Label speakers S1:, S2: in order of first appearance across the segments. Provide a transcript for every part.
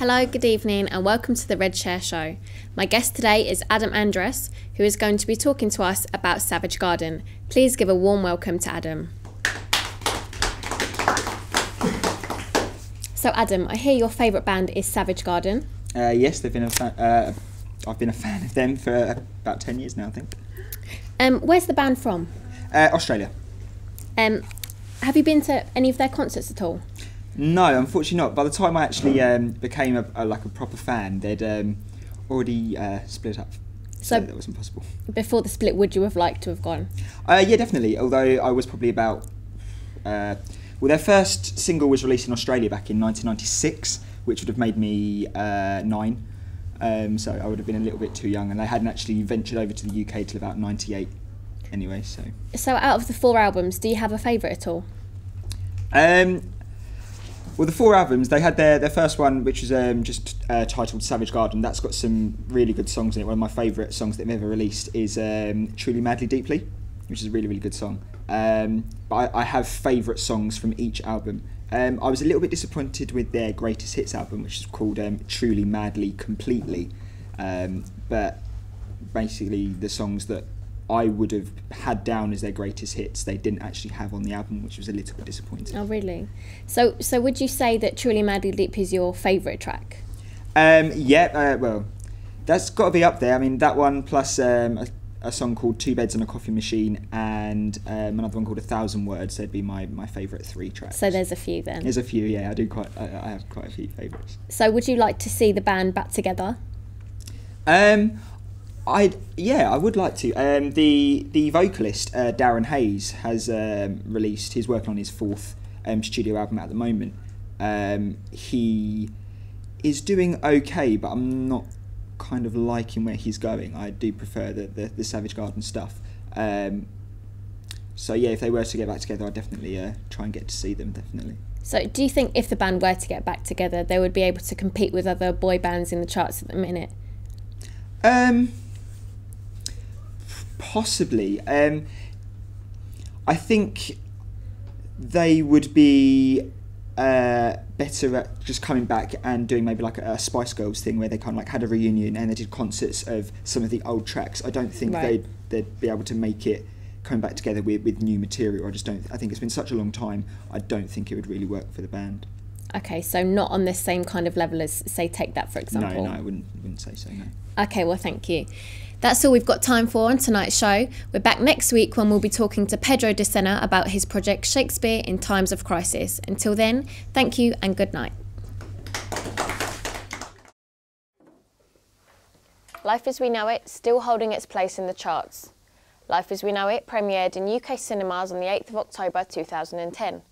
S1: Hello, good evening and welcome to the Red Chair Show. My guest today is Adam Andress, who is going to be talking to us about Savage Garden. Please give a warm welcome to Adam. So Adam, I hear your favourite band is Savage Garden.
S2: Yes, they've been I've been a fan of them for about 10 years now, I think.
S1: Where's the band from?
S2: Australia.
S1: Have you been to any of their concerts at all?
S2: No, unfortunately not. By the time I actually became a proper fan, they'd already split up, so that was impossible. Before
S1: the split, would you have liked to have gone?
S2: Yeah, definitely. Although I was probably about... their first single was released in Australia back in 1996, which would have made me 9. So I would have been a little bit too young, and they hadn't actually ventured over to the UK till about 98 anyway. So
S1: out of the 4 albums, do you have a favourite at all?
S2: Well, the 4 albums, they had their first one, which was just titled Savage Garden. That's got some really good songs in it. One of my favourite songs that they've ever released is Truly Madly Deeply, which is a really, really good song. But I have favourite songs from each album. I was a little bit disappointed with their Greatest Hits album, which is called Truly Madly Completely. But basically the songs that I would have had down as their greatest hits, they didn't actually have on the album, which was a little bit disappointing.
S1: Oh, really? So would you say that Truly Madly Deep is your favourite track?
S2: Yeah, well, that's got to be up there. I mean, that one plus a song called Two Beds and a Coffee Machine and another one called 1,000 Words, they'd be my favourite 3 tracks.
S1: So there's a few then?
S2: There's a few, yeah. I have quite a few favourites.
S1: So would you like to see the band back together?
S2: I would like to. The vocalist Darren Hayes has released. He's working on his 4th studio album at the moment. He is doing okay, but I'm not kind of liking where he's going. I do prefer the Savage Garden stuff. So yeah, if they were to get back together, I'd definitely try and get to see them. Definitely.
S1: So do you think if the band were to get back together, they would be able to compete with other boy bands in the charts at the minute? Possibly. I think they would be better at just coming back and doing maybe like a Spice Girls thing where they kind of like had a reunion and they did concerts of some of the old tracks. I don't think they'd be able to make it coming back together with new material. I think it's been such a long time. I don't think it would really work for the band. Okay, so not on the same kind of level as, say, Take That, for example?
S2: No, I wouldn't say so, no.
S1: Okay, well, thank you. That's all we've got time for on tonight's show. We're back next week when we'll be talking to Pedro de Sena about his project Shakespeare in Times of Crisis. Until then, thank you and good night. Life as We Know It still holding its place in the charts. Life as We Know It premiered in UK cinemas on the 8th of October 2010.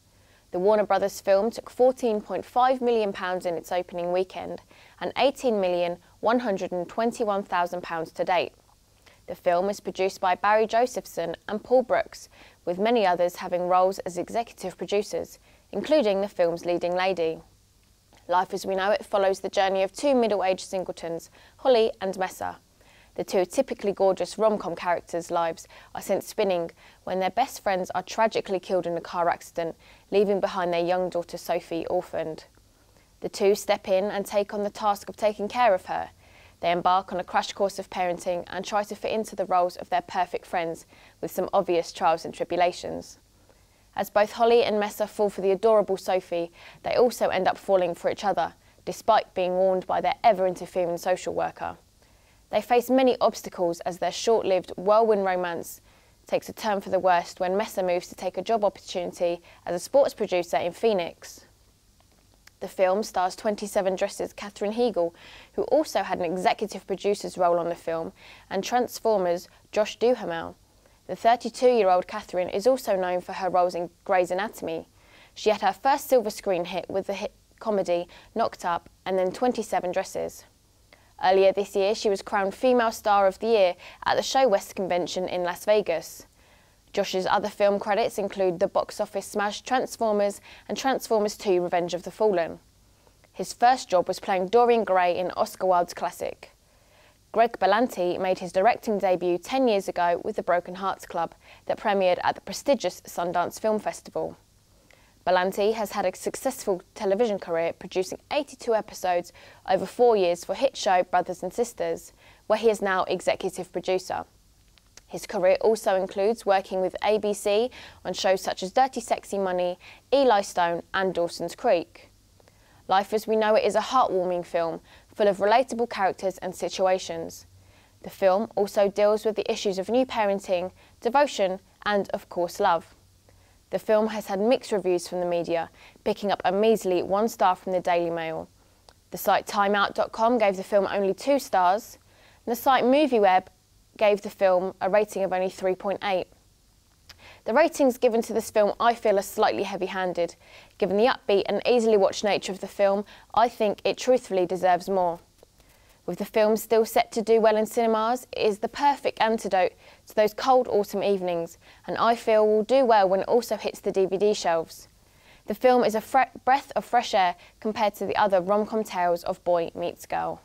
S1: The Warner Brothers film took £14.5 million in its opening weekend and £18,121,000 to date. The film is produced by Barry Josephson and Paul Brooks, with many others having roles as executive producers, including the film's leading lady. Life as We Know It follows the journey of 2 middle-aged singletons, Holly and Messa. The 2 typically gorgeous rom-com characters' lives are sent spinning when their best friends are tragically killed in a car accident, leaving behind their young daughter Sophie orphaned. The 2 step in and take on the task of taking care of her. They embark on a crash course of parenting and try to fit into the roles of their perfect friends, with some obvious trials and tribulations. As both Holly and Messa fall for the adorable Sophie, they also end up falling for each other, despite being warned by their ever-interfering social worker. They face many obstacles as their short-lived whirlwind romance takes a turn for the worst when Messa moves to take a job opportunity as a sports producer in Phoenix. The film stars 27 Dresses Katherine Heigl, who also had an executive producer's role on the film, and Transformers' Josh Duhamel. The 32-year-old Katherine is also known for her roles in Grey's Anatomy. She had her first silver screen hit with the hit comedy Knocked Up and then 27 Dresses. Earlier this year, she was crowned Female Star of the Year at the Show West convention in Las Vegas. Josh's other film credits include the box office smash Transformers and Transformers 2 Revenge of the Fallen. His first job was playing Dorian Gray in Oscar Wilde's classic. Greg Berlanti made his directing debut 10 years ago with The Broken Hearts Club that premiered at the prestigious Sundance Film Festival. Berlanti has had a successful television career, producing 82 episodes over 4 years for hit show Brothers and Sisters, where he is now executive producer. His career also includes working with ABC on shows such as Dirty Sexy Money, Eli Stone and Dawson's Creek. Life as We Know It is a heartwarming film, full of relatable characters and situations. The film also deals with the issues of new parenting, devotion and, of course, love. The film has had mixed reviews from the media, picking up a measly 1 star from the Daily Mail. The site timeout.com gave the film only 2 stars, and the site MovieWeb gave the film a rating of only 3.8. The ratings given to this film I feel are slightly heavy-handed. Given the upbeat and easily watched nature of the film, I think it truthfully deserves more. With the film still set to do well in cinemas, it is the perfect antidote to those cold autumn evenings, and I feel will do well when it also hits the DVD shelves. The film is a breath of fresh air compared to the other rom-com tales of boy meets girl.